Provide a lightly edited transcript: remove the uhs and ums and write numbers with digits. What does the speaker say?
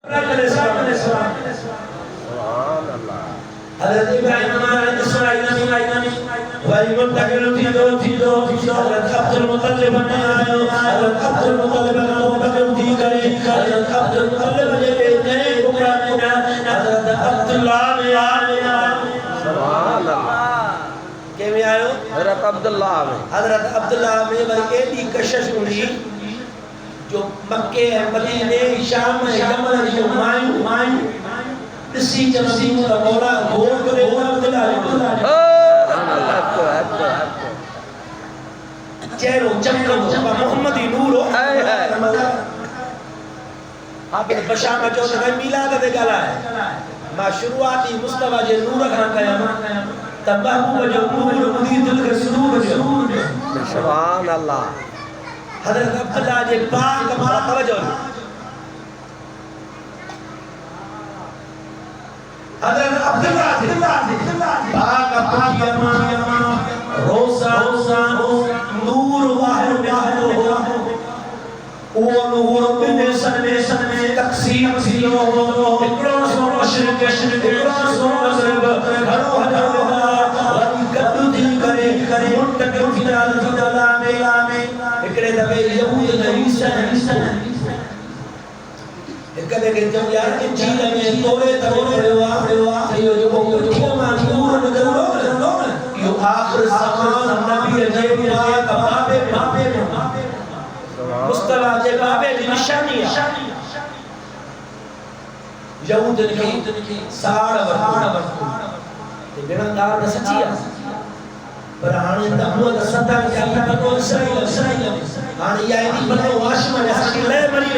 سبحان اللہ. حضرت ابراہیم ہمارا اسرائیل ولی منتقل تھی دو حضرت عبد المطلب نے آئے حضرت عبد المطلب نے منتقل تھی کرے حضرت عبد المطلب نے نئے بکرانے حضرت عبداللہ نے آئے. سبحان اللہ. کہ میں آئے حضرت عبداللہ میں بلکہ ایڈی کشش ہوئی جو مکہ ہے مدینے شام ہے یمن ہے جو مائن اسی جنسیم کا مولا گھوڑ کرے چہروں چمکم محمدی نور ہو آپ بشامہ جو تھا میلاد دے گالا ہے ما شروعاتی مصطفیٰ جے نور کھاں قیامہ تب محبوب جو نور مدی دل کے سرور جو سبحان اللہ. حضرت عبداللہ جے پاک ہمارا توجہ حضرت عبداللہ جے پاک اپنی روزہ نور واحد وہ نور بنے سن میں تقسیم تھیو اکڑوں سو مشرق اکڑوں سو مغرب گھروں ولی گدو تھی کرے منتقل تھی دالا میں اکڑے دبے یہود نے عیسیٰ اکڑے کے جب یار انجیل میں توڑے پڑے ہوا یہ جو ٹھیما نور نظر لو یہ آخر زمان نبی عجیب پاک بابے مصطفیٰ جے بابے دی نشانی ہے. یہود کی ساڑ ورکو بینندار نہ سچی ہے پر آنے دموت صدا کیا بنو اسرائیل آنے یہ ایدی بنو واشمہ نے سکی لے منی